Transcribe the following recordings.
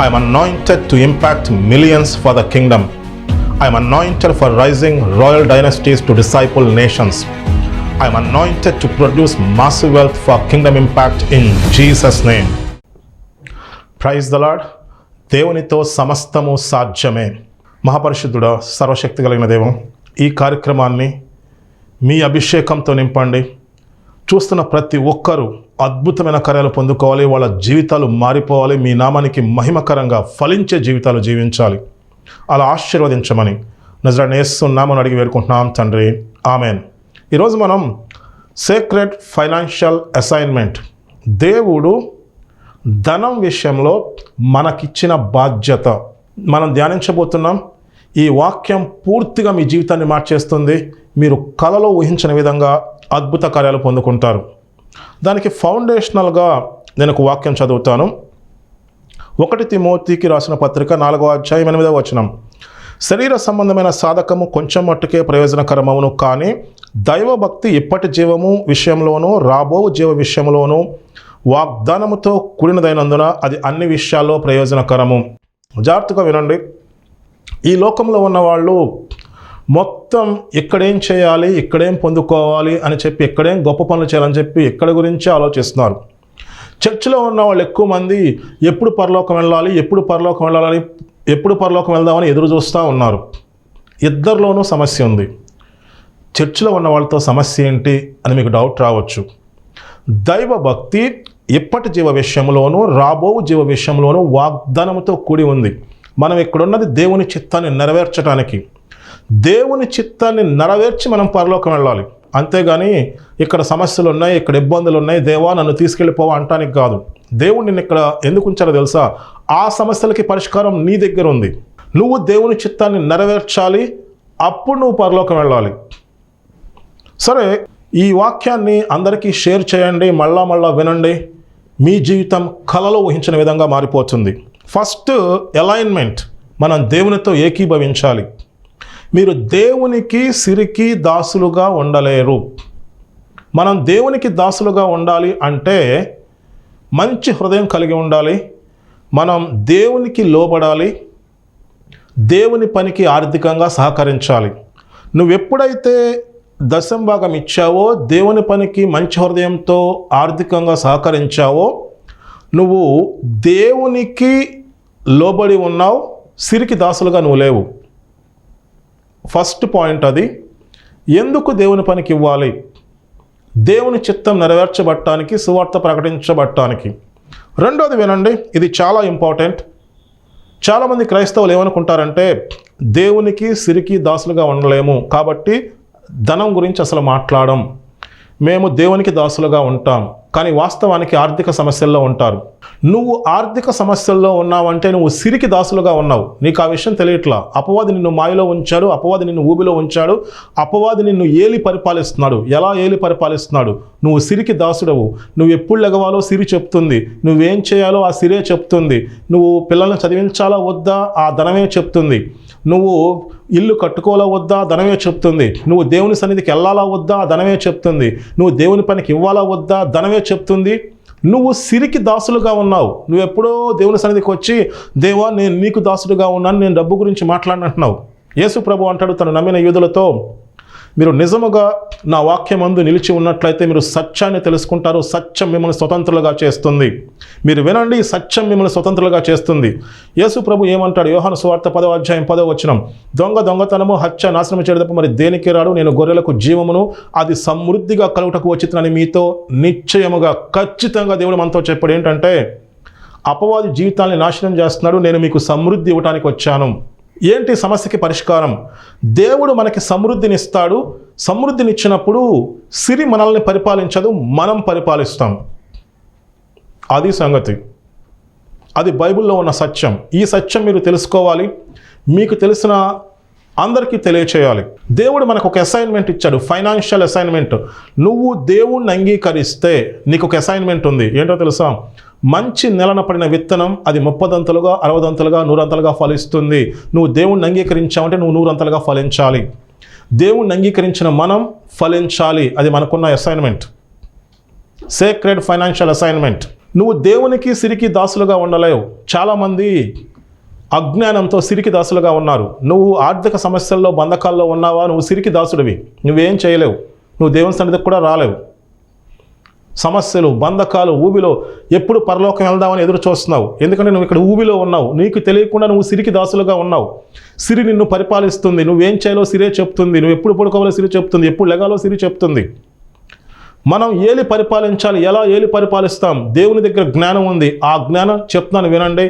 I am anointed to impact millions for the kingdom. I am anointed for rising royal dynasties to disciple nations. I am anointed to produce massive wealth for kingdom impact in Jesus' name. Praise the Lord. దేవునితో సమస్తము సాధ్యమే. మహాపరిశుద్ధుడా, సర్వశక్తి కలిగిన దేవం, ఈ కార్యక్రమాన్ని మీ అభిషేకంతో నింపండి. చూస్తున్న ప్రతి ఒక్కరూ అద్భుతమైన కార్యాలు పొందుకోవాలి, వాళ్ళ జీవితాలు మారిపోవాలి, మీ నామానికి మహిమకరంగా ఫలించే జీవితాలు జీవించాలి. అలా ఆశీర్వదించమని నజరేయుడైన యేసు నామమున అడిగి వేడుకుంటున్నాం తండ్రి, ఆమెన్. ఈరోజు మనం సీక్రెట్ ఫైనాన్షియల్ అసైన్మెంట్, దేవుడు ధనం విషయంలో మనకిచ్చిన బాధ్యత మనం ధ్యానించబోతున్నాం. ఈ వాక్యం పూర్తిగా మీ జీవితాన్ని మార్చేస్తుంది. మీరు కలలో ఊహించిన విధంగా అద్భుత కార్యాలు పొందుకుంటారు. దానికి ఫౌండేషనల్గా నేను ఒక వాక్యం చదువుతాను. 1 తిమోతికి రాసిన పత్రిక 4వ అధ్యాయం 8వ వచనం. శరీర సంబంధమైన సాధకము కొంచెం మట్టుకే ప్రయోజనకరమవును, కానీ దైవభక్తి ఇప్పటి జీవము విషయంలోనూ రాబో జీవ విషయంలోనూ వాగ్దానముతో కూడినదైనందున అది అన్ని విషయాల్లో ప్రయోజనకరము. జాగ్రత్తగా వినండి. ఈ లోకంలో ఉన్న వాళ్ళు మొత్తం ఇక్కడేం చేయాలి, ఇక్కడేం పొందుకోవాలి అని చెప్పి, ఇక్కడేం గొప్ప పనులు చేయాలని చెప్పి ఇక్కడ గురించి ఆలోచిస్తున్నారు. చర్చిలో ఉన్న వాళ్ళు ఎక్కువ మంది ఎప్పుడు పరలోకం వెళ్ళాలి, ఎప్పుడు పరలోకం వెళ్దామని ఎదురు చూస్తూ ఉన్నారు. ఇద్దరిలోనూ సమస్య ఉంది. చర్చిలో ఉన్న వాళ్ళతో సమస్య ఏంటి అని మీకు డౌట్ రావచ్చు. దైవ భక్తి ఇప్పటి జీవ విషయంలోనూ రాబో జీవ విషయంలోనూ వాగ్దానంతో కూడి ఉంది. మనం ఇక్కడున్నది దేవుని చిత్తాన్ని నెరవేర్చడానికి. దేవుని చిత్తాన్ని నెరవేర్చి మనం పరలోకం వెళ్ళాలి. అంతేగాని ఇక్కడ సమస్యలు ఉన్నాయి, ఇక్కడ ఇబ్బందులు ఉన్నాయి, దేవా నన్ను తీసుకెళ్ళిపోవా అంటానికి కాదు. దేవుడు నిన్ను ఇక్కడ ఎందుకు ఉంచారో తెలుసా? ఆ సమస్యలకి పరిష్కారం నీ దగ్గర ఉంది. నువ్వు దేవుని చిత్తాన్ని నెరవేర్చాలి, అప్పుడు నువ్వు పరలోకం వెళ్ళాలి. సరే, ఈ వాక్యాన్ని అందరికీ షేర్ చేయండి, మళ్ళా వినండి. మీ జీవితం కలలో ఊహించిన విధంగా మారిపోతుంది. ఫస్ట్ అలైన్మెంట్, మనం దేవునితో ఏకీభవించాలి. మీరు దేవునికి సిరికి దాసులుగా ఉండలేరు. మనం దేవునికి దాసులుగా ఉండాలి అంటే మంచి హృదయం కలిగి ఉండాలి. మనం దేవునికి లోబడాలి, దేవుని పనికి ఆర్థికంగా సహకరించాలి. నువ్వెప్పుడైతే దశంభాగం ఇచ్చావో, దేవుని పనికి మంచి హృదయంతో ఆర్థికంగా సహకరించావో, నువ్వు దేవునికి లోబడి ఉన్నావు, సిరికి దాసులుగా నువ్వు లేవు. ఫస్ట్ పాయింట్ అది. ఎందుకు దేవుని పనికి ఇవ్వాలి? దేవుని చిత్తం నెరవేర్చబడటానికి, సువార్త ప్రకటించబడటానికి. రెండోది వినండి, ఇది చాలా ఇంపార్టెంట్. చాలామంది క్రైస్తవులు ఏమనుకుంటారంటే దేవునికి సిరికి దాసులుగా ఉండలేము కాబట్టి ధనం గురించి అసలు మాట్లాడం, మేము దేవునికి దాసులుగా ఉంటాం. కానీ వాస్తవానికి ఆర్థిక సమస్యల్లో ఉంటారు. నువ్వు ఆర్థిక సమస్యల్లో ఉన్నావంటే నువ్వు సిరికి దాసులుగా ఉన్నావు. నీకు ఆ విషయం తెలియట్లా. అపవాది నిన్ను మాయలో ఉంచాడు, అపవాది నిన్ను ఊబిలో ఉంచాడు, అపవాది నిన్ను ఏలి పరిపాలిస్తున్నాడు. ఎలా ఏలి పరిపాలిస్తున్నాడు? నువ్వు సిరికి దాసుడవు. నువ్వు ఎప్పుడు లెగవాలో సిరి చెప్తుంది, నువ్వేం చేయాలో ఆ సిరే చెప్తుంది, నువ్వు పిల్లల్ని చదివించాలా వద్దా ఆ ధనమే చెప్తుంది, నువ్వు ఇల్లు కట్టుకోవాలా వద్దా ధనమే చెప్తుంది, నువ్వు దేవుని సన్నిధికి వెళ్ళాలా వద్దా ధనమే చెప్తుంది, నువ్వు దేవుని పనికి ఇవ్వాలా వద్దా ధనమే చెప్తుంది. నువ్వు సిరికి దాసులుగా ఉన్నావు. నువ్వు ఎప్పుడో దేవుని సన్నిధికి వచ్చి, దేవా నేను నీకు దాసుడుగా ఉన్నాను, నేను డబ్బు గురించి మాట్లాడినంటున్నావు. యేసు ప్రభు అంటాడు తను నమ్మిన యూదులతో, మీరు నిజముగా నా వాక్యమందు నిలిచి ఉన్నట్లయితే మీరు సత్యాన్ని తెలుసుకుంటారు, సత్యం మిమ్మల్ని స్వతంత్రులుగా చేస్తుంది. మీరు వినండి, సత్యం మిమ్మల్ని స్వతంత్రులుగా చేస్తుంది. యేసు ప్రభు ఏమంటాడు? యోహాను సువార్త 10వ అధ్యాయం 10వ వచనం. దొంగతనము, హత్య, నాశనం చేయడం మరి దేనికి రాడు, నేను గొర్రెలకు జీవమును అది సమృద్ధిగా కలుగుటకు వచ్చిందని మీతో నిశ్చయముగా ఖచ్చితంగా దేవుడు మనతో చెప్పాడు. ఏంటంటే అపవాది జీవితాన్ని నాశనం చేస్తున్నాడు, నేను మీకు సమృద్ధి ఇవ్వడానికి వచ్చాను. ఏంటి సమస్యకి పరిష్కారం? దేవుడు మనకి సమృద్ధినిస్తాడు. సమృద్ధినిచ్చినప్పుడు సిరి మనల్ని పరిపాలించదు, మనం పరిపాలిస్తాం. అది సంగతి. అది బైబిల్లో ఉన్న సత్యం. ఈ సత్యం మీరు తెలుసుకోవాలి, మీకు తెలిసిన అందరికీ తెలియచేయాలి. దేవుడు మనకు ఒక అసైన్మెంట్ ఇచ్చాడు, ఫైనాన్షియల్ అసైన్మెంట్. నువ్వు దేవుణ్ణి అంగీకరిస్తే నీకు ఒక అసైన్మెంట్ ఉంది. ఏంటో తెలుసా? మంచి నెలన పడిన విత్తనం అది 30దంతలుగా 60దంతలుగా 100దంతలుగా ఫలిస్తుంది. నువ్వు దేవుణ్ణి అంగీకరించావంటే నువ్వు 100దంతలుగా ఫలించాలి. దేవుణ్ణి అంగీకరించిన మనం ఫలించాలి. అది మనకున్న అసైన్మెంట్, సీక్రెట్ ఫైనాన్షియల్ అసైన్మెంట్. నువ్వు దేవునికి సిరికి దాసులుగా ఉండలేవు. చాలామంది అజ్ఞానంతో సిరికి దాసులుగా ఉన్నారు. నువ్వు ఆర్థిక సమస్యల్లో బంధకాల్లో ఉన్నావా, నువ్వు సిరికి దాసుడివి. నువ్వేం చేయలేవు, నువ్వు దేవుని సన్నిధికి కూడా రాలేవు. సమస్యలు, బంధకాలు, ఊబిలో ఎప్పుడు పరలోకం వెళ్దామని ఎదురు చూస్తున్నావు. ఎందుకంటే నువ్వు ఇక్కడ ఊబిలో ఉన్నావు. నీకు తెలియకుండా నువ్వు సిరికి దాసులుగా ఉన్నావు. సిరి నిన్ను పరిపాలిస్తుంది. నువ్వేం చేయాలో సిరే చెప్తుంది. నువ్వు ఎప్పుడు పడుకోవాలో సిరి చెప్తుంది. ఎప్పుడు లెగాలో సిరి చెప్తుంది. మనం ఏలి పరిపాలించాలి. ఎలా ఏలి పరిపాలిస్తాం? దేవుని దగ్గర జ్ఞానం ఉంది. ఆ జ్ఞానం చెప్తున్నాను వినండి.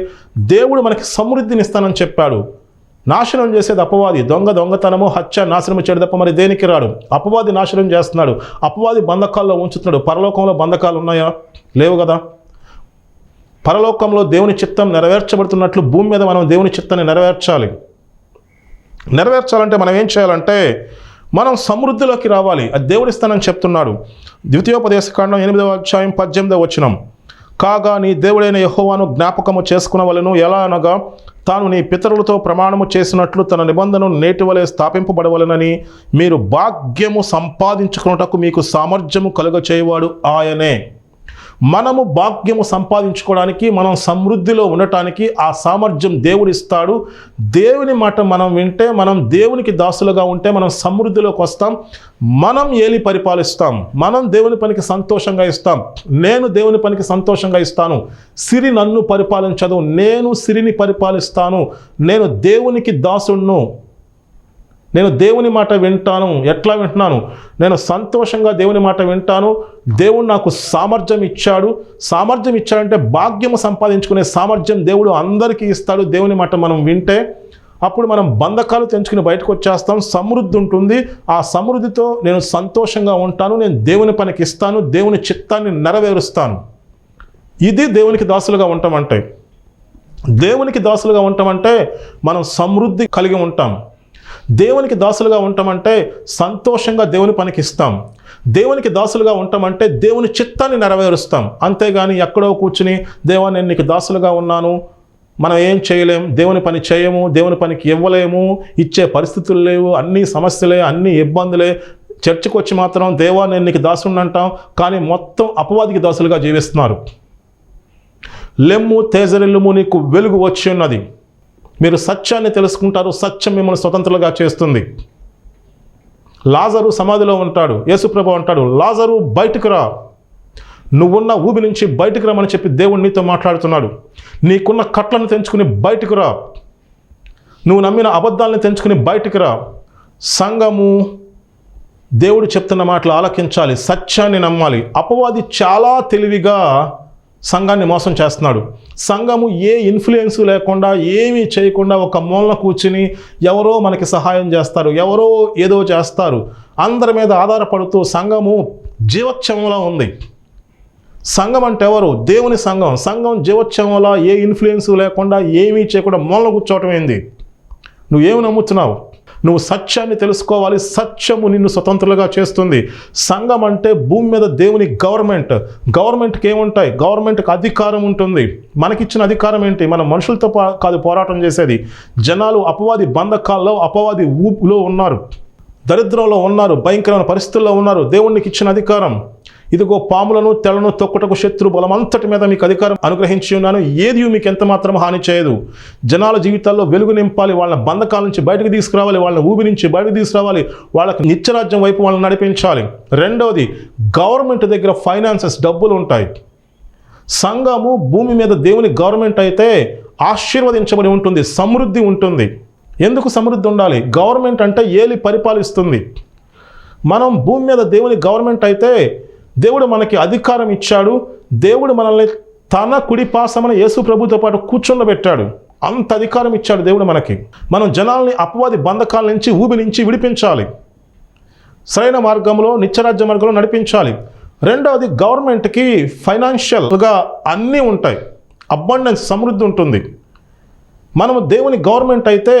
దేవుడు మనకి సమృద్ధిని ఇస్తానని చెప్పాడు. నాశనం చేసేది అపవాది. దొంగతనము, హత్య, నాశనము చేయడం తప్ప మరి దేనికి రాడు. అపవాది నాశనం చేస్తున్నాడు. అపవాది బంధకాల్లో ఉంచుతున్నాడు. పరలోకంలో బంధకాలు ఉన్నాయా? లేవు కదా. పరలోకంలో దేవుని చిత్తం నెరవేర్చబడుతున్నట్లు భూమి మీద మనం దేవుని చిత్తాన్ని నెరవేర్చాలంటే మనం ఏం చేయాలంటే మనం సమృద్ధిలోకి రావాలి. అది దేవుడిస్తానని చెప్తున్నాడు. ద్వితీయోపదేశకాండం 8వ అధ్యాయం 18వ వచనం. కాగా నీ దేవుడైన యెహోవాను జ్ఞాపకము చేసుకునవలెను. ఎలా అనగా తాను నీ పితరులతో ప్రమాణము చేసినట్లు తన నిబంధనను నేటి వలె స్థాపింపబడవలెనని మీరు భాగ్యము సంపాదించుకున్నటకు మీకు సామర్థ్యము కలుగచేయవాడు ఆయనే. మనము భాగ్యము సంపాదించుకోవడానికి, మనం సమృద్ధిలో ఉండటానికి ఆ సామర్థ్యం దేవుడు ఇస్తాడు. దేవుని మాట మనం వింటే, మనం దేవునికి దాసులుగా ఉంటే మనం సమృద్ధిలోకి వస్తాం. మనం ఏలి పరిపాలిస్తాం. మనం దేవుని పనికి సంతోషంగా ఇస్తాం. నేను దేవుని పనికి సంతోషంగా ఇస్తాను. సిరి నన్ను పరిపాలించదు, నేను సిరిని పరిపాలిస్తాను. నేను దేవునికి దాసుడును. నేను దేవుని మాట వింటాను. ఎట్లా వింటున్నాను? నేను సంతోషంగా దేవుని మాట వింటాను. దేవుడు నాకు సామర్థ్యం ఇచ్చాడు. సామర్థ్యం ఇచ్చాడంటే భాగ్యము సంపాదించుకునే సామర్థ్యం దేవుడు అందరికీ ఇస్తాడు. దేవుని మాట మనం వింటే అప్పుడు మనం బంధకాలు తెంచుకుని బయటకు వచ్చేస్తాం. సమృద్ధి ఉంటుంది. ఆ సమృద్ధితో నేను సంతోషంగా ఉంటాను. నేను దేవుని పనికి ఇస్తాను. దేవుని చిత్తాన్ని నెరవేరుస్తాను. ఇది దేవునికి దాసులుగా ఉంటామంటే. దేవునికి దాసులుగా ఉంటామంటే మనం సమృద్ధి కలిగి ఉంటాం. దేవునికి దాసులుగా ఉంటామంటే సంతోషంగా దేవుని పనికి ఇస్తాం. దేవునికి దాసులుగా ఉంటామంటే దేవుని చిత్తాన్ని నెరవేరుస్తాం. అంతేగాని ఎక్కడో కూర్చుని దేవా నేను నీకు దాసులుగా ఉన్నాను, మనం ఏం చేయలేం, దేవుని పని చేయము, దేవుని పనికి ఇవ్వలేము, ఇచ్చే పరిస్థితులు లేవు, అన్ని సమస్యలే, అన్ని ఇబ్బందులే, చర్చికి వచ్చి మాత్రం దేవా నేను నీకు దాసుని అంటాం, కానీ మొత్తం అపవాదికి దాసులుగా జీవిస్తున్నారు. లెమ్ము తేజరిల్లుము, నీకు వెలుగు వచ్చి ఉన్నది. మీరు సత్యాన్ని తెలుసుకుంటారు. సత్యం మిమ్మల్ని స్వతంత్రులుగా చేస్తుంది. లాజరు సమాధిలో ఉంటాడు. యేసుప్రభు అంటాడు, లాజరు బయటకు రా, నువ్వున్న ఊబి నుంచి బయటకు రామని చెప్పి దేవుడు నీతో మాట్లాడుతున్నాడు. నీకున్న కట్లను తెంచుకుని బయటకు రా, నువ్వు నమ్మిన అబద్ధాలను తెంచుకుని బయటకు రా. సంఘము దేవుడు చెప్తున్న మాటలు ఆలకించాలి, సత్యాన్ని నమ్మాలి. అపవాది చాలా తెలివిగా సంఘాన్ని మోసం చేస్తున్నాడు. సంఘము ఏ ఇన్ఫ్లుయెన్స్ లేకుండా, ఏమీ చేయకుండా ఒక మూలన కూర్చుని ఎవరో మనకి సహాయం చేస్తారు, ఎవరో ఏదో చేస్తారు, అందరి మీద ఆధారపడుతూ సంఘము జీవోత్సవంలో ఉంది. సంఘం అంటే ఎవరు? దేవుని సంఘం. సంఘం జీవోత్సవంలో ఏ ఇన్ఫ్లుయెన్స్ లేకుండా, ఏమీ చేయకుండా మూలన కూర్చోవటం ఏంది? నువ్వేమి నమ్ముతున్నావు? నువ్వు సత్యాన్ని తెలుసుకోవాలి. సత్యము నిన్ను స్వతంత్రులుగా చేస్తుంది. సంఘం అంటే భూమి మీద దేవుని గవర్నమెంట్కి ఏముంటాయి? గవర్నమెంట్కి అధికారం ఉంటుంది. మనకిచ్చిన అధికారం ఏంటి? మన మనుషులతో కాదు పోరాటం చేసేది. జనాలు అపవాది బంధకాల్లో, అపవాది ఊపులో ఉన్నారు, దరిద్రంలో ఉన్నారు, భయంకరమైన పరిస్థితుల్లో ఉన్నారు. దేవునికి ఇచ్చిన అధికారం ఇదిగో, పాములను తెలను తొక్కుటకు శత్రు బలమంతటి మీద మీకు అధికారం అనుగ్రహించి ఉన్నాను, ఏది మీకు ఎంత మాత్రం హాని చేయదు. జనాల జీవితాల్లో వెలుగు నింపాలి, వాళ్ళ బంధకాల నుంచి బయటకు తీసుకురావాలి, వాళ్ళ ఊబి నుంచి బయటకు తీసుకురావాలి, వాళ్ళకి నిత్యరాజ్యం వైపు వాళ్ళని నడిపించాలి. రెండవది, గవర్నమెంట్ దగ్గర ఫైనాన్సెస్, డబ్బులు ఉంటాయి. సంఘము భూమి మీద దేవుని గవర్నమెంట్ అయితే ఆశీర్వదించబడి ఉంటుంది, సమృద్ధి ఉంటుంది. ఎందుకు సమృద్ధి ఉండాలి? గవర్నమెంట్ అంటే ఏలి పరిపాలిస్తుంది. మనం భూమి మీద దేవుని గవర్నమెంట్ అయితే దేవుడు మనకి అధికారం ఇచ్చాడు. దేవుడు మనల్ని తన కుడి పాసమున యేసు ప్రభుతో పాటు కూర్చొనబెట్టాడు. అంత అధికారం ఇచ్చాడు దేవుడు మనకి. మనం జనాల్ని అపవాది బంధకాల నుంచి, ఊబి నుంచి విడిపించాలి, సరైన మార్గంలో, నిత్యరాజ్య మార్గంలో నడిపించాలి. రెండవది, గవర్నమెంట్కి ఫైనాన్షియల్గా అన్నీ ఉంటాయి, అబండెన్స్, సమృద్ధి ఉంటుంది. మనము దేవుని గవర్నమెంట్ అయితే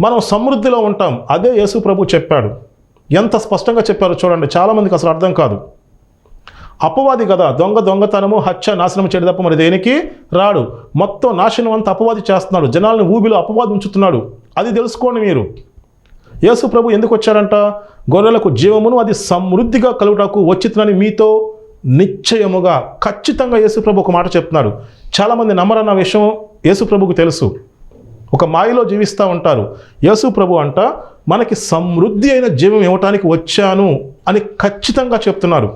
మనం సమృద్ధిలో ఉంటాం. అదే యేసు ప్రభు చెప్పాడు. ఎంత స్పష్టంగా చెప్పారో చూడండి. చాలామందికి అసలు అర్థం కాదు. అపవాది కదా, దొంగతనము, హత్య, నాశనం చేయడం తప్ప మరి దేనికి రాడు. మొత్తం నాశనం అంతా అపవాది చేస్తున్నాడు. జనాలను ఊబిలో అపవాది ఉంచుతున్నాడు. అది తెలుసుకోండి మీరు. యేసు ప్రభు ఎందుకు వచ్చారంట? గొర్రెలకు జీవమును అది సమృద్ధిగా కలుగుటకు వచ్చినని మీతో నిశ్చయముగా ఖచ్చితంగా యేసుప్రభు ఒక మాట చెప్తున్నాడు. చాలామంది నమ్మరన్న విషయం యేసుప్రభుకు తెలుసు. ఒక మాయలో జీవిస్తూ ఉంటారు. యేసుప్రభు అంట మనకి సమృద్ధి అయిన జీవం ఇవ్వటానికి వచ్చాను అని ఖచ్చితంగా చెప్తున్నారు.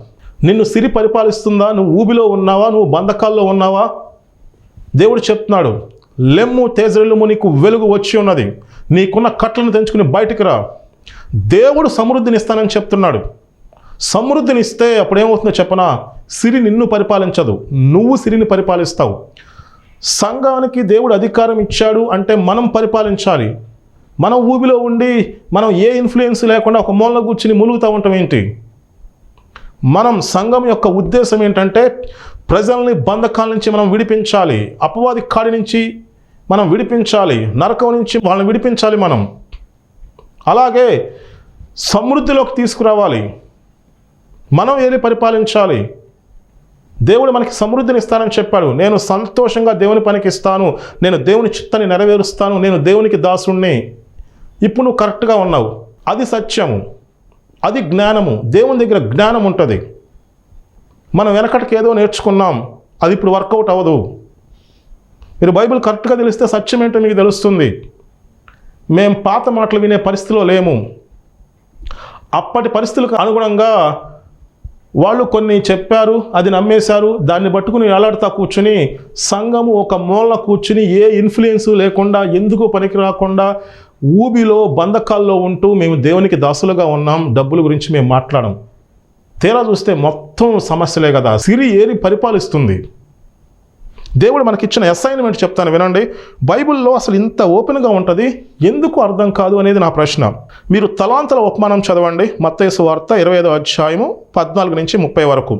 నిన్ను సిరి పరిపాలిస్తుందా? నువ్వు ఊబిలో ఉన్నావా? నువ్వు బంధకాల్లో ఉన్నావా? దేవుడు చెప్తున్నాడు, లెమ్ము తేజరిల్లుము, నీకు వెలుగు వచ్చి ఉన్నది, నీకున్న కట్లను తెంచుకుని బయటికి రా. దేవుడు సమృద్ధిని ఇస్తానని చెప్తున్నాడు. సమృద్ధిని ఇస్తే అప్పుడేమవుతుందో చెప్పనా? సిరి నిన్ను పరిపాలించదు, నువ్వు సిరిని పరిపాలిస్తావు. సంఘానికి దేవుడు అధికారం ఇచ్చాడు అంటే మనం పరిపాలించాలి. మనం ఊబిలో ఉండి మనం ఏ ఇన్ఫ్లుయెన్స్ లేకుండా ఒక మూలలో కూర్చుని ములుగుతూ ఉంటాం ఏంటి? మనం సంఘం యొక్క ఉద్దేశం ఏంటంటే ప్రజల్ని బంధకాల నుంచి మనం విడిపించాలి, అపవాది కాడి నుంచి మనం విడిపించాలి, నరకం నుంచి వాళ్ళని విడిపించాలి. అలాగే సమృద్ధిలోకి తీసుకురావాలి. మనం ఏది పరిపాలించాలి. దేవుడు మనకి సమృద్ధిని ఇస్తానని చెప్పాడు. నేను సంతోషంగా దేవుని పనికి ఇస్తాను, నేను దేవుని చిత్తాన్ని నెరవేరుస్తాను, నేను దేవునికి దాసుణ్ణి. ఇప్పుడు నువ్వు కరెక్ట్గా ఉన్నావు. అది సత్యము, అది జ్ఞానము. దేవుని దగ్గర జ్ఞానం ఉంటుంది. మనం వెనకటికి ఏదో నేర్చుకున్నాం, అది ఇప్పుడు వర్కౌట్ అవ్వదు. మీరు బైబిల్ కరెక్ట్గా తెలిస్తే సత్యం ఏంటో మీకు తెలుస్తుంది. మేము పాత మాటలు వినే పరిస్థితిలో లేము. అప్పటి పరిస్థితులకు అనుగుణంగా వాళ్ళు కొన్ని చెప్పారు, అది నమ్మేశారు. దాన్ని పట్టుకుని వేలాడుతూ కూర్చుని సంఘము ఒక మూలన కూర్చుని ఏ ఇన్ఫ్లుయెన్స్ లేకుండా, ఎందుకు పనికి రాకుండా ఊబిలో బంధకాల్లో ఉంటూ మేము దేవునికి దాసులుగా ఉన్నాం, డబ్బుల గురించి మేము మాట్లాడం. తీరా చూస్తే మొత్తం సమస్యలే కదా. సిరి ఏరి పరిపాలిస్తుంది. దేవుడు మనకిచ్చిన అసైన్మెంట్ చెప్తాను వినండి. బైబిల్లో అసలు ఇంత ఓపెన్గా ఉంటుంది, ఎందుకు అర్థం కాదు అనేది నా ప్రశ్న. మీరు తలాంతుల ఉపమానం చదవండి. మత్తయి సువార్త 25వ అధ్యాయము 14 నుంచి 30 వరకు.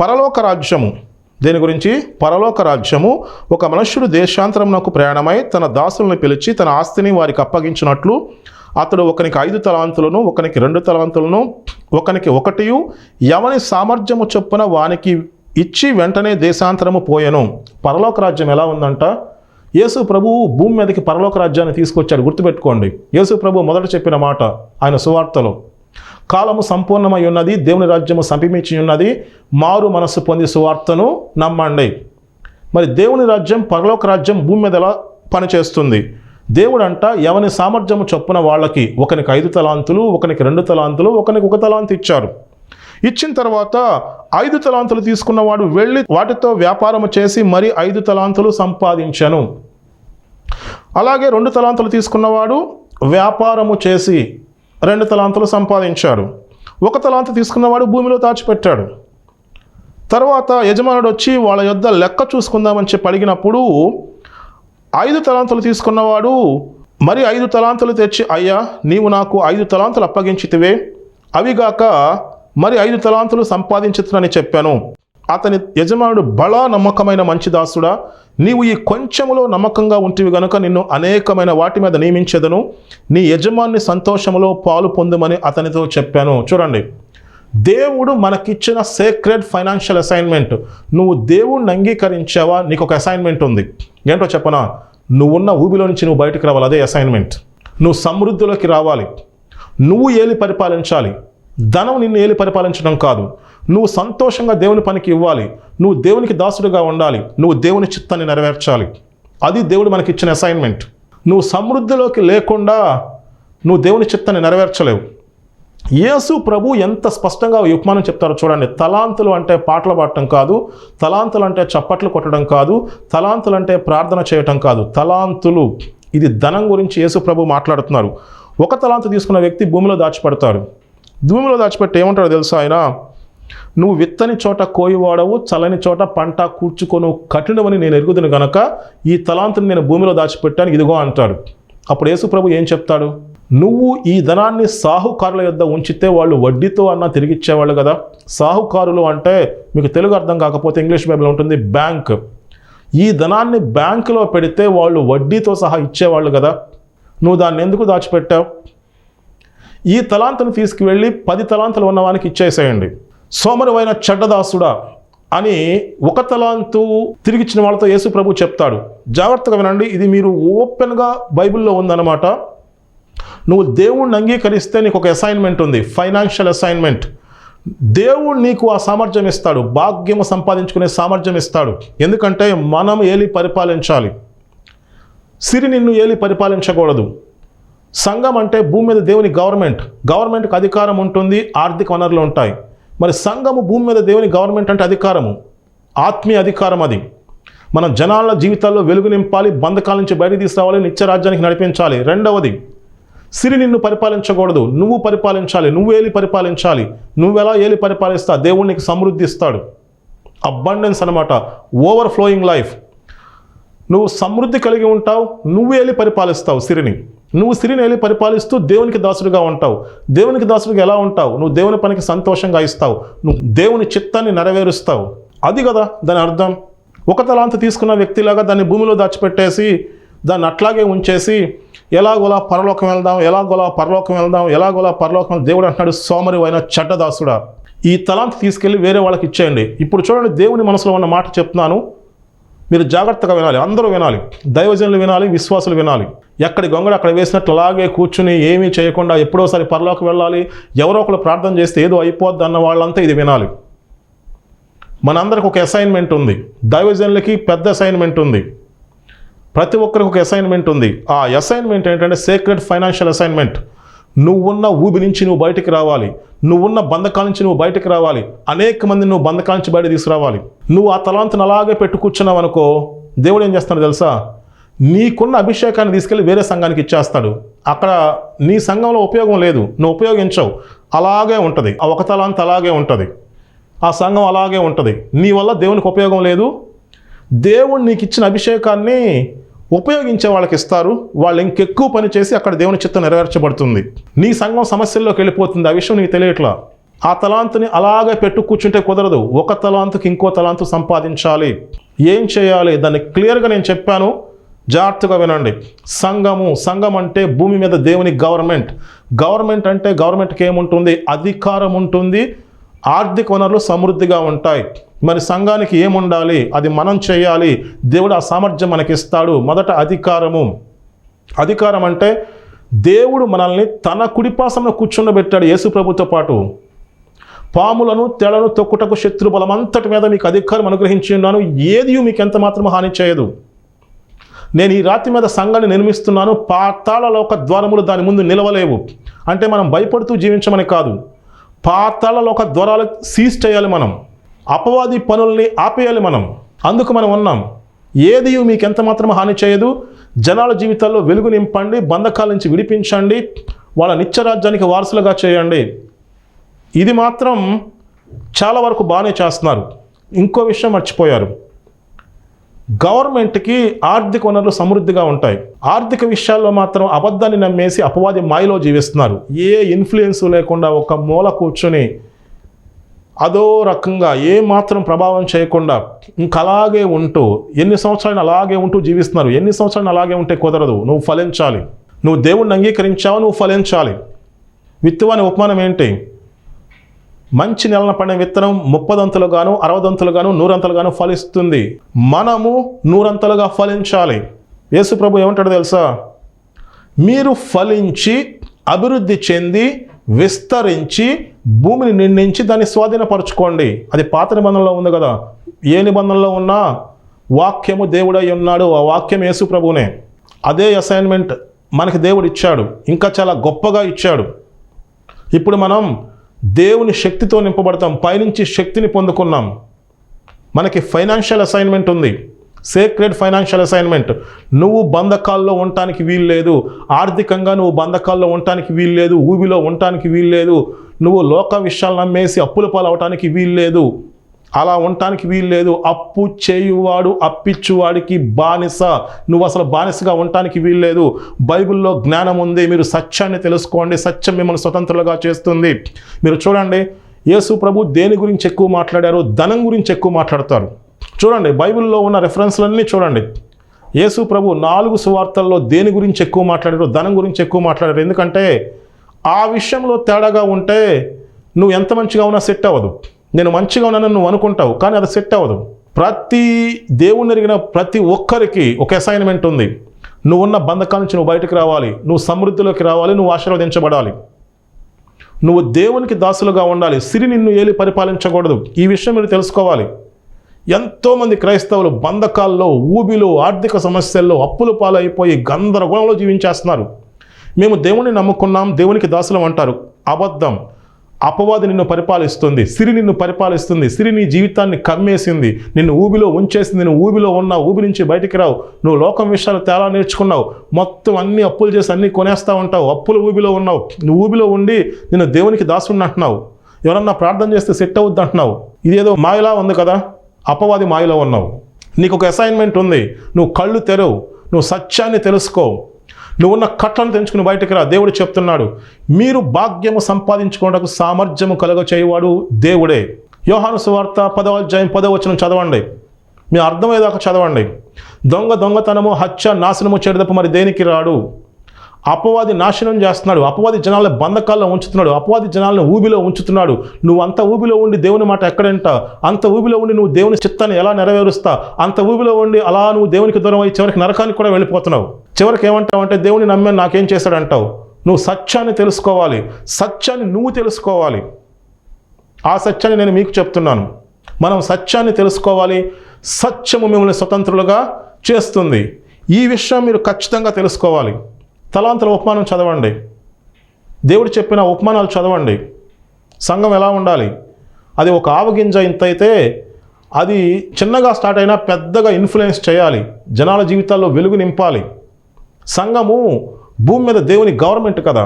పరలోక రాజ్యము దేని గురించి? పరలోక రాజ్యము ఒక మనుష్యుడు దేశాంతరమునకు ప్రయాణమై తన దాసులను పిలిచి తన ఆస్తిని వారికి అప్పగించినట్లు అతడు ఒకనికి 5 తలాంతులను, ఒకనికి 2 తలాంతులను, ఒకనికి 1, ఎవని సామర్థ్యము చొప్పున వానికి ఇచ్చి వెంటనే దేశాంతరము పోయెను. పరలోక రాజ్యం ఎలా ఉందంట? యేసు ప్రభువు భూమి మీదకి పరలోక రాజ్యాన్ని తీసుకొచ్చాడు. గుర్తుపెట్టుకోండి, యేసు ప్రభు మొదట చెప్పిన మాట ఆయన సువార్తలో, కాలము సంపూర్ణమై ఉన్నది, దేవుని రాజ్యము సమీపించి ఉన్నది, మారు మనస్సు పొంది సువార్తను నమ్మండి. మరి దేవుని రాజ్యం, పరలోక రాజ్యం భూమి మీద ఎలా పనిచేస్తుంది? దేవుడు అంట ఎవని సామర్థ్యము చొప్పున వాళ్ళకి, ఒకనికి 5 తలాంతులు, ఒకనికి 2 తలాంతులు, ఒకనికి 1 తలాంతు ఇచ్చారు. ఇచ్చిన తర్వాత 5 తలాంతులు తీసుకున్నవాడు వెళ్ళి వాటితో వ్యాపారము చేసి మరి 5 తలాంతులు సంపాదించను. అలాగే 2 తలాంతులు తీసుకున్నవాడు వ్యాపారము చేసి 2 తలాంతులు సంపాదించాడు. 1 తలాంతు తీసుకున్నవాడు భూమిలో దాచిపెట్టాడు. తర్వాత యజమానుడు వచ్చి వాళ్ళ యొద్ద లెక్క చూసుకుందామని చెప్పి అడిగినప్పుడు 5 తలాంతులు తీసుకున్నవాడు మరి 5 తలాంతులు తెచ్చి, అయ్యా నీవు నాకు 5 తలాంతులు అప్పగించితివే, అవిగాక మరి 5 తలాంతులు సంపాదించుతునని చెప్పాను. అతని యజమానుడు, బలా నమ్మకమైన మంచి దాసుడా, నీవు ఈ కొంచెములో నమ్మకంగా ఉంటివి గనుక నిన్ను అనేకమైన వాటి మీద నియమించెదను, నీ యజమాని సంతోషములో పాలు పొందుమని అతనితో చెప్పాను. చూడండి, దేవుడు మనకిచ్చిన సేక్రెడ్ ఫైనాన్షియల్ అసైన్మెంట్. నువ్వు దేవుణ్ణి అంగీకరించావా? నీకు ఒక అసైన్మెంట్ ఉంది. ఏంటో చెప్పనా? నువ్వున్న ఊబిలో నుంచి నువ్వు బయటకు రావాలి. అదే అసైన్మెంట్. నువ్వు సమృద్ధిలోకి రావాలి. నువ్వు ఏలి పరిపాలించాలి. ధనం నిన్ను ఏలి పరిపాలించడం కాదు. నువ్వు సంతోషంగా దేవుని పనికి ఇవ్వాలి. నువ్వు దేవునికి దాసుడుగా ఉండాలి. నువ్వు దేవుని చిత్తాన్ని నెరవేర్చాలి. అది దేవుడు మనకిచ్చిన అసైన్మెంట్. నువ్వు సమృద్ధిలోకి లేకుండా నువ్వు దేవుని చిత్తాన్ని నెరవేర్చలేవు. యేసు ప్రభు ఎంత స్పష్టంగా ఈ ఉపమానం చెప్తారో చూడండి. తలాంతులు అంటే పాటలు పాడటం కాదు, తలాంతులు అంటే చప్పట్లు కొట్టడం కాదు, తలాంతులు అంటే ప్రార్థన చేయటం కాదు. తలాంతులు, ఇది ధనం గురించి యేసు ప్రభు మాట్లాడుతున్నారు. 1 తలాంతు తీసుకున్న వ్యక్తి భూమిలో దాచిపెడతాడు. భూమిలో దాచిపెట్టి ఏమంటాడో తెలుసా ఆయన? నువ్వు విత్తని చోట కోయివాడవు, చల్లని చోట పంట కూర్చుకొను కఠినమని నేను ఎరుగుదును గనక ఈ తలాంతుని నేను భూమిలో దాచిపెట్టాను, ఇదిగో అంటాడు. అప్పుడు యేసు ప్రభు ఏం చెప్తాడు? నువ్వు ఈ ధనాన్ని సాహుకారుల యొద్ద ఉంచితే వాళ్ళు వడ్డీతో అన్న తిరిగిచ్చేవాళ్ళు కదా. సాహుకారులు అంటే మీకు తెలుగు అర్థం కాకపోతే ఇంగ్లీష్ బైబిల్ ఉంటుంది, బ్యాంక్. ఈ ధనాన్ని బ్యాంకులో పెడితే వాళ్ళు వడ్డీతో సహా ఇచ్చేవాళ్ళు కదా. నువ్వు దాన్ని ఎందుకు దాచిపెట్టావు? ఈ తలాంతును తీసుకువెళ్ళి 10 తలాంతులు ఉన్నవానికి ఇచ్చేసేయండి. సోమరువైన చెడ్డదాసుడా అని 1 తలాంతు తిరిగిచ్చిన వాళ్ళతో యేసు ప్రభు చెప్తాడు. జాగ్రత్తగా వినండి, ఇది మీరు ఓపెన్గా బైబిల్లో ఉందన్నమాట. నువ్వు దేవుణ్ణి అంగీకరిస్తే నీకు ఒక అసైన్మెంట్ ఉంది, ఫైనాన్షియల్ అసైన్మెంట్. దేవుడు నీకు ఆ సామర్థ్యం ఇస్తాడు, భాగ్యము సంపాదించుకునే సామర్థ్యం ఇస్తాడు. ఎందుకంటే మనం ఏలి పరిపాలించాలి, సిరి నిన్ను ఏలి పరిపాలించకూడదు. సంఘం అంటే భూమి మీద దేవుని గవర్నమెంట్కి అధికారం ఉంటుంది, ఆర్థిక వనరులు ఉంటాయి. మరి సంఘము భూమి మీద దేవుని గవర్నమెంట్ అంటే అధికారము, ఆత్మీయ అధికారం. అది మన జనాల జీవితాల్లో వెలుగు నింపాలి, బంధకాల నుంచి బయటికి తీసుకురావాలి, నిత్య రాజ్యానికి నడిపించాలి. రెండవది, సిరి నిన్ను పరిపాలించకూడదు, నువ్వు పరిపాలించాలి, నువ్వు ఏలి పరిపాలించాలి. నువ్వెలా ఏలి పరిపాలిస్తా, దేవుడు నీకు సమృద్ధి ఇస్తాడు. అబండెన్స్ అనమాట, ఓవర్ఫ్లోయింగ్ లైఫ్. నువ్వు సమృద్ధి కలిగి ఉంటావు, నువ్వు ఏలి పరిపాలిస్తావు సిరిని. నువ్వు సిరిని ఏలి పరిపాలిస్తూ దేవునికి దాసుడిగా ఉంటావు. దేవునికి దాసుడిగా ఎలా ఉంటావు? నువ్వు దేవుని పనికి సంతోషంగా ఇస్తావు, నువ్వు దేవుని చిత్తాన్ని నెరవేరుస్తావు. అది కదా దాని అర్థం. ఒక తలాంతు తీసుకున్న వ్యక్తిలాగా దాన్ని భూమిలో దాచిపెట్టేసి దాన్ని అట్లాగే ఉంచేసి ఎలాగోలా పరలోకం వెళ్దాం, దేవుడు అంటున్నాడు, సోమరి అయిన చెడ్డదాసుడా, ఈ తలాంతు తీసుకెళ్ళి వేరే వాళ్ళకి ఇచ్చేయండి. ఇప్పుడు చూడండి, దేవుని మనసులో ఉన్న మాట చెప్తున్నాను, మీరు జాగ్రత్తగా వినాలి, అందరూ వినాలి, దైవజనులు వినాలి, విశ్వాసులు వినాలి. ఎక్కడి గొంగడు అక్కడ వేసినట్లు అలాగే కూర్చుని ఏమీ చేయకుండా ఎప్పుడోసారి పరలోకి వెళ్ళాలి, ఎవరో ఒకరు ప్రార్థన చేస్తే ఏదో అయిపోద్ది అన్న వాళ్ళంతా ఇది వినాలి. మనందరికి ఒక అసైన్మెంట్ ఉంది, దైవజనులకి పెద్ద అసైన్మెంట్ ఉంది, ప్రతి ఒక్కరికి ఒక అసైన్మెంట్ ఉంది. ఆ అసైన్మెంట్ ఏంటంటే సేక్రెడ్ ఫైనాన్షియల్ అసైన్మెంట్. నువ్వున్న ఊబి నుంచి నువ్వు బయటికి రావాలి, నువ్వున్న బంధకాల నుంచి నువ్వు బయటికి రావాలి, అనేక మందిని నువ్వు బంధకాల నుంచి బయట తీసుకురావాలి. నువ్వు ఆ తలాంతును అలాగే పెట్టు కూర్చున్నావు అనుకో, దేవుడు ఏం చేస్తాడు తెలుసా? నీకున్న అభిషేకాన్ని తీసుకెళ్ళి వేరే సంఘానికి ఇచ్చేస్తాడు. అక్కడ నీ సంఘంలో ఉపయోగం లేదు, నువ్వు ఉపయోగించవు, అలాగే ఉంటుంది. ఆ ఒక తలాంతు అలాగే ఉంటుంది, ఆ సంఘం అలాగే ఉంటుంది. నీ వల్ల దేవునికి ఉపయోగం లేదు. దేవుడు నీకు ఇచ్చిన అభిషేకాన్ని ఉపయోగించే వాళ్ళకి ఇస్తారు, వాళ్ళు ఇంకెక్కువ పని చేసి అక్కడ దేవుని చిత్తం నెరవేర్చబడుతుంది. నీ సంఘం సమస్యల్లోకి వెళ్ళిపోతుంది, ఆ విషయం నీకు తెలియట్లా. ఆ తలాంతుని అలాగే పెట్టు కూర్చుంటే కుదరదు. ఒక తలాంతుకి ఇంకో తలాంతు సంపాదించాలి. ఏం చేయాలి? దాన్ని క్లియర్గా నేను చెప్పాను, జాగ్రత్తగా వినండి. సంఘం అంటే భూమి మీద దేవుని గవర్నమెంట్ అంటే గవర్నమెంట్కి ఏముంటుంది? అధికారం ఉంటుంది, ఆర్థిక వనరులు సమృద్ధిగా ఉంటాయి. మరి సంఘానికి ఏముండాలి? అది మనం చేయాలి. దేవుడు ఆ సామర్థ్యం మనకిస్తాడు. మొదట అధికారం అంటే దేవుడు మనల్ని తన కుడిపాసంలో కూర్చుండబెట్టాడు యేసు ప్రభుతో పాటు. పాములను తేళ్లను తొక్కుటకు శత్రు బలం అంతటి మీద మీకు అధికారం అనుగ్రహించి ఉన్నాను, ఏది మీకు ఎంత మాత్రం హాని చేయదు. నేను ఈ రాతి మీద సంఘాన్ని నిర్మిస్తున్నాను, పాతాళ లోక ద్వారములు దాని ముందు నిలవలేవు. అంటే మనం భయపడుతూ జీవించమని కాదు, పాతాళ లోక ద్వారాలు సీజ్ చేయాలి, మనం అపవాది పనుల్ని ఆపేయాలి. అందుకు మనం ఉన్నాం. ఏది మీకు ఎంత మాత్రం హాని చేయదు. జనాల జీవితాల్లో వెలుగు నింపండి, బంధకాల నుంచి విడిపించండి, వాళ్ళ నిత్యరాజ్యానికి వారసులుగా చేయండి. ఇది మాత్రం చాలా వరకు బాగానే చేస్తున్నారు. ఇంకో విషయం మర్చిపోయారు, గవర్నమెంట్కి ఆర్థిక వనరులు సమృద్ధిగా ఉంటాయి. ఆర్థిక విషయాల్లో మాత్రం అబద్ధాన్ని నమ్మేసి అపవాది మాయలో జీవిస్తున్నారు. ఏ ఇన్ఫ్లుయెన్స్ లేకుండా ఒక మూల కూర్చొని అదో రకంగా ఏ మాత్రం ప్రభావం చేయకుండా ఇంకలాగే ఉంటూ ఎన్ని సంవత్సరాలు అలాగే ఉంటూ జీవిస్తున్నారు. ఎన్ని సంవత్సరాలు అలాగే ఉంటే కుదరదు. నువ్వు ఫలించాలి. నువ్వు దేవుణ్ణి అంగీకరించావు, నువ్వు ఫలించాలి. విత్తువాని ఉపమానం ఏంటి? మంచి నెలన పడిన విత్తనం 30 దంతులుగాను 60 దంతులుగాను 100 అంతలుగాను ఫలిస్తుంది. మనము 100 అంతలుగా ఫలించాలి. యేసు ప్రభు ఏమంటాడు తెలుసా? మీరు ఫలించి అభివృద్ధి చెంది విస్తరించి భూమిని నిండించి దాన్ని స్వాధీనపరచుకోండి. అది పాత నిబంధనలో ఉంది కదా. ఏ నిబంధనలో ఉన్నా వాక్యము దేవుడై ఉన్నాడు, ఆ వాక్యం యేసు ప్రభువునే. అదే అసైన్మెంట్ మనకి దేవుడు ఇచ్చాడు, ఇంకా చాలా గొప్పగా ఇచ్చాడు. ఇప్పుడు మనం దేవుని శక్తితో నింపబడతాం, పైనుంచి శక్తిని పొందుకున్నాం. మనకి ఫైనాన్షియల్ అసైన్మెంట్ ఉంది, సేక్రెడ్ ఫైనాన్షియల్ అసైన్మెంట్. నువ్వు బంధకాల్లో ఉండటానికి వీలు లేదు, ఆర్థికంగా నువ్వు బంధకాల్లో ఉండటానికి వీలు లేదు, ఊబిలో ఉండటానికి వీలు లేదు, నువ్వు లోక విషయాలు నమ్మేసి అప్పుల పాలు అవటానికి వీలు లేదు, అలా ఉండటానికి వీలు లేదు. అప్పు చేయువాడు అప్పిచ్చువాడికి బానిస. నువ్వు అసలు బానిసగా ఉండటానికి వీలు లేదు. బైబిల్లో జ్ఞానం ఉంది, మీరు సత్యాన్ని తెలుసుకోండి, సత్యం మిమ్మల్ని స్వతంత్రులుగా చేస్తుంది. మీరు చూడండి, యేసు ప్రభు దేని గురించి ఎక్కువ మాట్లాడారు? ధనం గురించి ఎక్కువ మాట్లాడతారు. చూడండి, బైబిల్లో ఉన్న రెఫరెన్స్లన్నీ చూడండి. యేసు ప్రభు 4 సువార్తల్లో దేని గురించి ఎక్కువ మాట్లాడారు? ధనం గురించి ఎక్కువ మాట్లాడారు. ఎందుకంటే ఆ విషయంలో తేడాగా ఉంటే నువ్వు ఎంత మంచిగా ఉన్నా సెట్ అవ్వదు. నేను మంచిగా ఉన్నానని నువ్వు అనుకుంటావు, కానీ అది సెట్ అవ్వదు. ప్రతి దేవుని ఎరిగిన ప్రతి ఒక్కరికి ఒక అసైన్మెంట్ ఉంది. నువ్వున్న బంధకాల నుంచి నువ్వు బయటకు రావాలి, నువ్వు సమృద్ధిలోకి రావాలి, నువ్వు ఆశీర్వదించబడాలి. నువ్వు దేవునికి దాసులుగా ఉండాలి. సిరి నిన్ను ఏలి పరిపాలించకూడదు. ఈ విషయం మీరు తెలుసుకోవాలి. ఎంతోమంది క్రైస్తవులు బంధకాల్లో, ఊబిలో, ఆర్థిక సమస్యల్లో, అప్పుల పాలైపోయి గందరగోళంలో జీవించేస్తున్నారు. మేము దేవుని నమ్ముకున్నాం, దేవునికి దాసులం అంటారు. అబద్ధం. అపవాది నిన్ను పరిపాలిస్తుంది, సిరి నిన్ను పరిపాలిస్తుంది. సిరి నీ జీవితాన్ని కమ్మేసింది, నిన్ను ఊబిలో ఉంచేసింది. నువ్వు ఊబిలో ఉన్నావు, ఊబి నుంచి బయటికి రావు. నువ్వు లోకం విషయాలు తేలా నేర్చుకున్నావు, మొత్తం అన్ని అప్పులు చేసి అన్నీ కొనేస్తూ ఉంటావు, అప్పుల ఊబిలో ఉన్నావు. నువ్వు ఊబిలో ఉండి నిన్ను దేవునికి దాసుని అంటున్నావు. ఎవరన్నా ప్రార్థన చేస్తే సెట్ అవుద్ది అంటున్నావు. ఇదేదో మాయలా ఉంది కదా, అపవాది మాయలో ఉన్నావు. నీకు ఒక అసైన్మెంట్ ఉంది. నువ్వు కళ్ళు తెరవు, నువ్వు సత్యాన్ని తెలుసుకో, నువ్వున్న కట్లను తెంచుకుని బయటకు రా. దేవుడు చెప్తున్నాడు, మీరు భాగ్యము సంపాదించుకోవడానికి సామర్థ్యము కలుగ చేయవాడు దేవుడే. యోహాను సువార్త 10వ అధ్యాయం 10వ వచనం చదవండి, మీ అర్థమయ్యేదాకా చదవండి. దొంగతనము, హత్య, నాశనము చేయడం మరి దేనికి రాడు. అపవాది నాశనం చేస్తున్నాడు, అపవాది జనాల బంధకాల్లో ఉంచుతున్నాడు, అపవాది జనాలను ఊబిలో ఉంచుతున్నాడు. నువ్వు అంత ఊబిలో ఉండి దేవుని మాట ఎక్కడంట, అంత ఊబిలో ఉండి నువ్వు దేవుని చిత్తాన్ని ఎలా నెరవేరుస్తా, అంత ఊబిలో ఉండి అలా నువ్వు దేవునికి దూరం అయ్యి చివరికి నరకానికి కూడా వెళ్ళిపోతున్నావు. చివరికి ఏమంటావు అంటే, దేవుని నమ్మాను నాకేం చేశాడంటావు. నువ్వు సత్యాన్ని తెలుసుకోవాలి, సత్యాన్ని నువ్వు తెలుసుకోవాలి. ఆ సత్యాన్ని నేను మీకు చెప్తున్నాను. మనం సత్యాన్ని తెలుసుకోవాలి. సత్యము మిమ్మల్ని స్వతంత్రులుగా చేస్తుంది. ఈ విషయం మీరు ఖచ్చితంగా తెలుసుకోవాలి. తలాంతుల ఉపమానం చదవండి, దేవుడు చెప్పిన ఉపమానాలు చదవండి. సంఘం ఎలా ఉండాలి, అది ఒక ఆవగింజ ఇంత అయితే అది చిన్నగా స్టార్ట్ అయినా పెద్దగా ఇన్ఫ్లుయెన్స్ చేయాలి, జనాల జీవితాల్లో వెలుగు నింపాలి. సంఘము భూమి మీద దేవుని గవర్నమెంట్ కదా.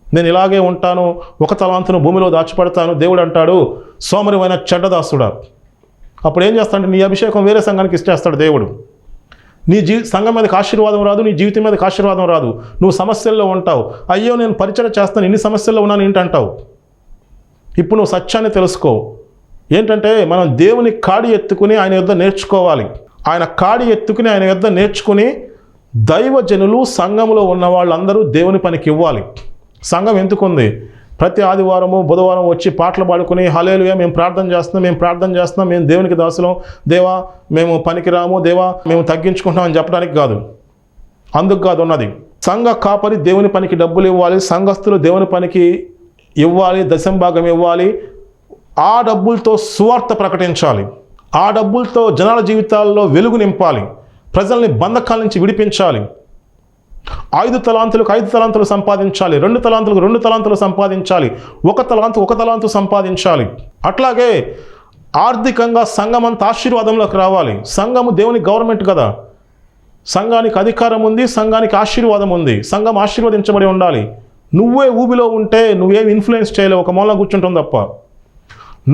నేను ఇలాగే ఉంటాను, ఒక తలాంతును భూమిలో దాచిపెడతాను. దేవుడు అంటాడు, సోమరివైన చెడ్డదాసుడా. అప్పుడు ఏం చేస్తాడంటే, నీ అభిషేకం వేరే సంఘానికి ఇచ్చేస్తాడు దేవుడు. నీ సంఘం మీదకి ఆశీర్వాదం రాదు, నీ జీవితం మీదకి ఆశీర్వాదం రాదు. నువ్వు సమస్యల్లో ఉంటావు. అయ్యో నేను పరిచయం చేస్తాను, ఇన్ని సమస్యల్లో ఉన్నాను ఏంటంటావు. ఇప్పుడు నువ్వు సత్యాన్ని తెలుసుకో. ఏంటంటే మనం దేవుని కాడి ఎత్తుకుని ఆయన యొద్ద నేర్చుకోవాలి. ఆయన కాడి ఎత్తుకుని ఆయన యొద్ద నేర్చుకుని దైవజనులు, సంఘంలో ఉన్న వాళ్ళందరూ దేవుని పనికి ఇవ్వాలి. సంఘం ఎందుకుంది? ప్రతి ఆదివారము, బుధవారం వచ్చి పాటలు పాడుకుని హల్లెలూయా మేము ప్రార్థన చేస్తున్నాం, మేము దేవునికి దాసులం, దేవా మేము పనికిరాము, దేవా మేము తగ్గించుకుంటాం అని చెప్పడానికి కాదు. అందుకు కాదు ఉన్నది. సంఘ కాపరి దేవుని పనికి డబ్బులు ఇవ్వాలి, సంఘస్థులు దేవుని పనికి ఇవ్వాలి, దశంభాగం ఇవ్వాలి. ఆ డబ్బులతో సువార్త ప్రకటించాలి, ఆ డబ్బులతో జనాల జీవితాల్లో వెలుగు నింపాలి, ప్రజల్ని బంధకాల నుంచి విడిపించాలి. 5 తలాంతులకు 5 తలాంతులు సంపాదించాలి, 2 తలాంతులకు 2 తలాంతులు సంపాదించాలి, 1 తలాంతు సంపాదించాలి. అట్లాగే ఆర్థికంగా సంఘం అంతా ఆశీర్వాదంలోకి రావాలి. సంఘము దేవుని గవర్నమెంట్ కదా, సంఘానికి అధికారం ఉంది, సంఘానికి ఆశీర్వాదం ఉంది, సంఘం ఆశీర్వదించబడి ఉండాలి. నువ్వే ఊబిలో ఉంటే నువ్వేం ఇన్ఫ్లుయెన్స్ చేయలేవు, ఒక మూలన కూర్చుంటాం తప్ప.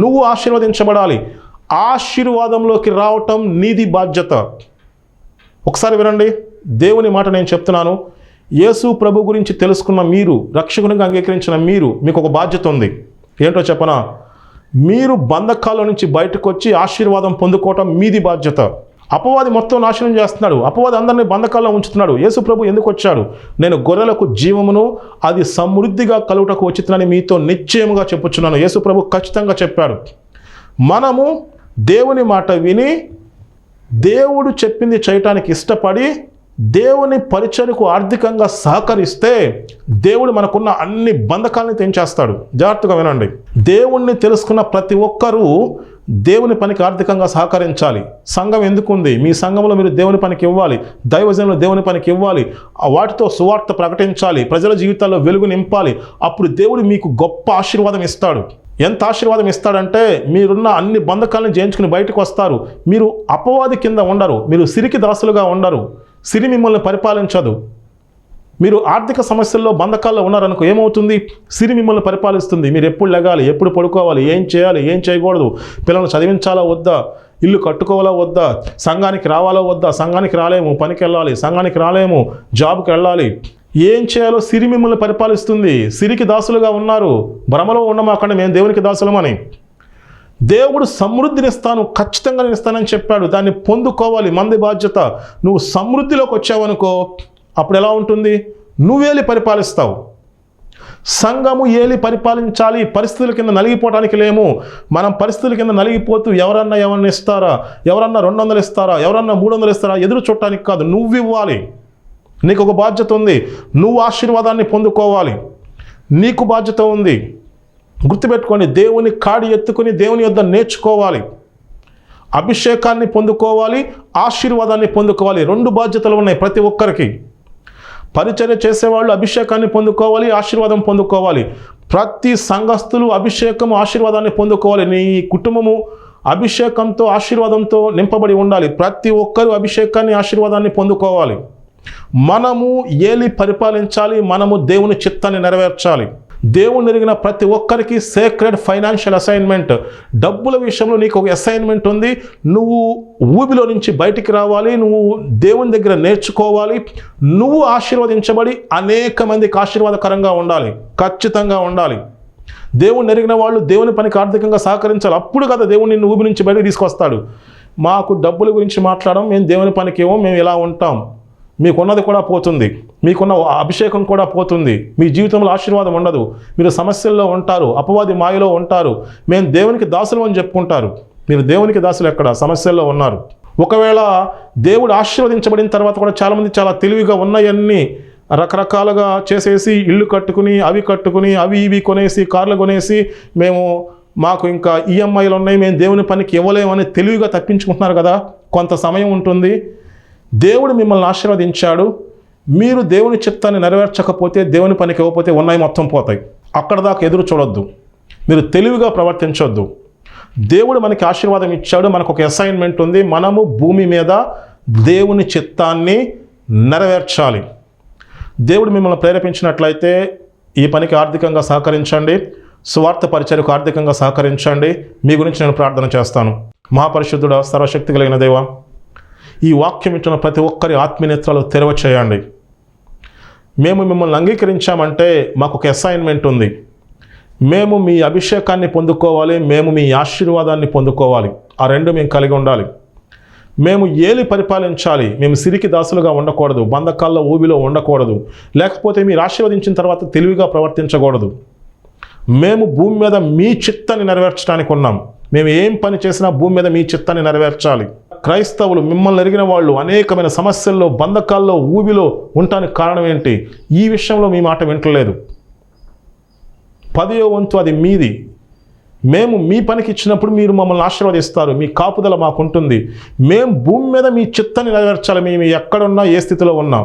నువ్వు ఆశీర్వదించబడాలి. ఆశీర్వాదంలోకి రావటం నీది బాధ్యత. ఒకసారి వినండి, దేవుని మాట నేను చెప్తున్నాను. యేసు ప్రభు గురించి తెలుసుకున్న మీరు, రక్షకునిగా అంగీకరించిన మీరు, మీకు ఒక బాధ్యత ఉంది. ఏంటో చెప్పనా? మీరు బంధకాల నుంచి బయటకు వచ్చి ఆశీర్వాదం పొందుకోవటం మీది బాధ్యత. అపవాది మొత్తం నాశనం చేస్తున్నాడు, అపవాది అందరినీ బంధకాల్లో ఉంచుతున్నాడు. యేసు ప్రభు ఎందుకు వచ్చాడు? నేను గొర్రెలకు జీవమును అది సమృద్ధిగా కలుగుటకు వచ్చిందని మీతో నిశ్చయముగా చెప్పుచున్నాను. యేసు ప్రభు ఖచ్చితంగా చెప్పాడు. మనము దేవుని మాట విని దేవుడు చెప్పింది చేయటానికి ఇష్టపడి దేవుని పరిచర్యకు ఆర్థికంగా సహకరిస్తే దేవుడు మనకున్న అన్ని బంధకాలని తెంచేస్తాడు. జాగ్రత్తగా వినండి. దేవుణ్ణి తెలుసుకున్న ప్రతి ఒక్కరూ దేవుని పనికి ఆర్థికంగా సహకరించాలి. సంఘం ఎందుకుంది? మీ సంఘంలో మీరు దేవుని పనికి ఇవ్వాలి, దైవజనులు దేవుని పనికి ఇవ్వాలి, వాటితో సువార్త ప్రకటించాలి, ప్రజల జీవితాల్లో వెలుగు నింపాలి. అప్పుడు దేవుడు మీకు గొప్ప ఆశీర్వాదం ఇస్తాడు. ఎంత ఆశీర్వాదం ఇస్తాడంటే, మీరున్న అన్ని బంధకాలను జయించుకుని బయటకు వస్తారు. మీరు అపవాది కింద ఉండరు, మీరు సిరికి దాసులుగా ఉండరు, సిరి మిమ్మల్ని పరిపాలించదు. మీరు ఆర్థిక సమస్యల్లో బంధకాల్లో ఉన్నారనుకో, ఏమవుతుంది? సిరి మిమ్మల్ని పరిపాలిస్తుంది. మీరు ఎప్పుడు లెగాలి, ఎప్పుడు పడుకోవాలి, ఏం చేయాలి, ఏం చేయకూడదు, పిల్లల్ని చదివించాలా వద్దా, ఇల్లు కట్టుకోవాలా వద్దా, సంఘానికి రావాలా వద్దా, సంఘానికి రాలేము, పనికి వెళ్ళాలి, సంఘానికి రాలేము, జాబ్కి వెళ్ళాలి, ఏం చేయాలో సిరి మిమ్మల్ని పరిపాలిస్తుంది. సిరికి దాసులుగా ఉన్నారు, భ్రమలో ఉండమాకండి మేము దేవునికి దాసులమని. దేవుడు సమృద్ధినిస్తాను, ఖచ్చితంగా ఇస్తానని చెప్పాడు. దాన్ని పొందుకోవాలి, మంది బాధ్యత. నువ్వు సమృద్ధిలోకి వచ్చావనుకో, అప్పుడు ఎలా ఉంటుంది? నువ్వేలి పరిపాలిస్తావు. సంఘము ఏలి పరిపాలించాలి. పరిస్థితుల కింద నలిగిపోవడానికి లేము. మనం పరిస్థితుల కింద నలిగిపోతూ ఎవరన్నా ఇస్తారా, ఎవరన్నా 200 ఇస్తారా, ఎవరన్నా 300 ఇస్తారా ఎదురు చూడటానికి కాదు, నువ్వు ఇవ్వాలి. నీకు ఒక బాధ్యత ఉంది. నువ్వు ఆశీర్వాదాన్ని పొందుకోవాలి. నీకు బాధ్యత ఉంది. గుర్తుపెట్టుకోండి, దేవుని కాడి ఎత్తుకుని దేవుని యొద్ద నేర్చుకోవాలి, అభిషేకాన్ని పొందుకోవాలి, ఆశీర్వాదాన్ని పొందుకోవాలి. 2 బాధ్యతలు ఉన్నాయి ప్రతి ఒక్కరికి. పరిచర్య చేసేవాళ్ళు అభిషేకాన్ని పొందుకోవాలి, ఆశీర్వాదం పొందుకోవాలి. ప్రతి సంఘస్థులు అభిషేకము ఆశీర్వాదాన్ని పొందుకోవాలి. నీ కుటుంబము అభిషేకంతో ఆశీర్వాదంతో నింపబడి ఉండాలి. ప్రతి ఒక్కరూ అభిషేకాన్ని ఆశీర్వాదాన్ని పొందుకోవాలి. మనము ఏలి పరిపాలించాలి, మనము దేవుని చిత్తాన్ని నెరవేర్చాలి. దేవుని ఎరిగిన ప్రతి ఒక్కరికి సేక్రెడ్ ఫైనాన్షియల్ అసైన్మెంట్, డబ్బుల విషయంలో నీకు ఒక అసైన్మెంట్ ఉంది. నువ్వు ఊబిలో నుంచి బయటికి రావాలి, నువ్వు దేవుని దగ్గర నేర్చుకోవాలి, నువ్వు ఆశీర్వదించబడి అనేక మందికి ఆశీర్వాదకరంగా ఉండాలి, ఖచ్చితంగా ఉండాలి. దేవుని ఎరిగిన వాళ్ళు దేవుని పనికి ఆర్థికంగా సహకరించాలి. అప్పుడు కదా దేవుని నిన్ను ఊబి నుంచి బయటికి తీసుకొస్తాడు. మాకు డబ్బుల గురించి మాట్లాడడం, మేము దేవుని పనికి ఏమో, మేము ఇలా ఉంటాం. మీకున్నది కూడా పోతుంది, మీకున్న అభిషేకం కూడా పోతుంది, మీ జీవితంలో ఆశీర్వాదం ఉండదు, మీరు సమస్యల్లో ఉంటారు, అపవాది మాయలో ఉంటారు, మేము దేవునికి దాసులు అని చెప్పుకుంటారు. మీరు దేవునికి దాసులు ఎక్కడ? సమస్యల్లో ఉన్నారు. ఒకవేళ దేవుడు ఆశీర్వదించబడిన తర్వాత కూడా చాలామంది చాలా తెలివిగా ఉన్నాయన్నీ రకరకాలుగా చేసేసి ఇల్లు కట్టుకుని అవి ఇవి కొనేసి కార్లు కొనేసి మాకు ఇంకా ఈఎంఐలు ఉన్నాయి, మేము దేవుని పనికి ఇవ్వలేమని తెలివిగా తప్పించుకుంటున్నారు కదా. కొంత సమయం ఉంటుంది. దేవుడు మిమ్మల్ని ఆశీర్వదించాడు, మీరు దేవుని చిత్తాన్ని నెరవేర్చకపోతే, దేవుని పనికి ఇవ్వకపోతే ఉన్నాయి మొత్తం పోతాయి. అక్కడ దాకా ఎదురు చూడొద్దు, మీరు తెలివిగా ప్రవర్తించొద్దు. దేవుడు మనకి ఆశీర్వాదం ఇచ్చాడు, మనకు ఒక అసైన్మెంట్ ఉంది. మనము భూమి మీద దేవుని చిత్తాన్ని నెరవేర్చాలి. దేవుడు మిమ్మల్ని ప్రేరేపించినట్లయితే ఈ పనికి ఆర్థికంగా సహకరించండి, సువార్త పరిచర్యకు ఆర్థికంగా సహకరించండి. మీ గురించి నేను ప్రార్థన చేస్తాను. మహాపరిశుద్ధుడ, సర్వశక్తి కలిగిన దేవా, ఈ వాక్యం ఇచ్చిన ప్రతి ఒక్కరి ఆత్మీయనేత్రాలు తెరవ చేయండి. మేము మిమ్మల్ని అంగీకరించామంటే మాకు ఒక అసైన్మెంట్ ఉంది. మేము మీ అభిషేకాన్ని పొందుకోవాలి, మేము మీ ఆశీర్వాదాన్ని పొందుకోవాలి. ఆ 2 మేము కలిగి ఉండాలి. మేము ఏలి పరిపాలించాలి, మేము సిరికి దాసులుగా ఉండకూడదు, బంధకాల్లో ఊబిలో ఉండకూడదు, లేకపోతే మీరు ఆశీర్వదించిన తర్వాత తెలివిగా ప్రవర్తించకూడదు. మేము భూమి మీద మీ చిత్తాన్ని నెరవేర్చడానికి ఉన్నాం. మేము ఏం పని చేసినా భూమి మీద మీ చిత్తాన్ని నెరవేర్చాలి. క్రైస్తవులు, మిమ్మల్ని ఎరిగిన వాళ్ళు అనేకమైన సమస్యల్లో, బంధకాల్లో, ఊబిలో ఉండటానికి కారణం ఏంటి? ఈ విషయంలో మీ మాట వింటలేదు. 10వ వంతు అది మీది. మేము మీ పనికి ఇచ్చినప్పుడు మీరు మమ్మల్ని ఆశీర్వదిస్తారు, మీ కాపుదల మాకుంటుంది. మేము భూమి మీద మీ చిత్తాన్ని నెరవేర్చాలి. మేము ఎక్కడున్నా, ఏ స్థితిలో ఉన్నాం,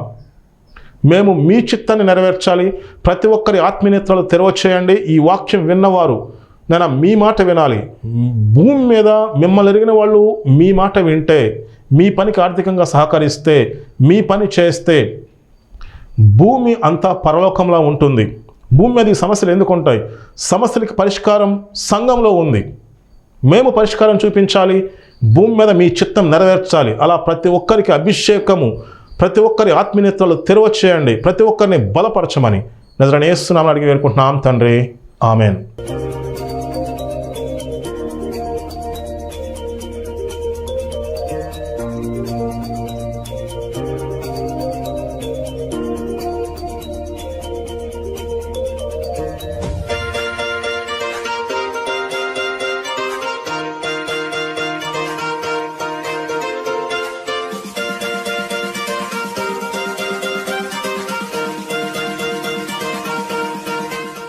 మేము మీ చిత్తాన్ని నెరవేర్చాలి. ప్రతి ఒక్కరి ఆత్మీయనేత్రాలు తెరవచేయండి. ఈ వాక్యం విన్నవారు నేను మీ మాట వినాలి. భూమి మీద మిమ్మల్ని ఎరిగిన వాళ్ళు మీ మాట వింటే, మీ పనికి ఆర్థికంగా సహకరిస్తే, మీ పని చేస్తే భూమి అంతా పరలోకంలా ఉంటుంది. భూమి మీద ఈ సమస్యలు ఎందుకు ఉంటాయి? సమస్యలకి పరిష్కారం సంఘంలో ఉంది. మేము పరిష్కారం చూపించాలి, భూమి మీద మీ చిత్తం నెరవేర్చాలి. అలా ప్రతి ఒక్కరికి అభిషేకము, ప్రతి ఒక్కరి ఆత్మీయనేత్రాలు తెరవ చేయండి, ప్రతి ఒక్కరిని బలపరచమని నజరేయుడైన యేసు నామములో అడిగి వేడుకుంటున్నాం తండ్రి. ఆమెన్.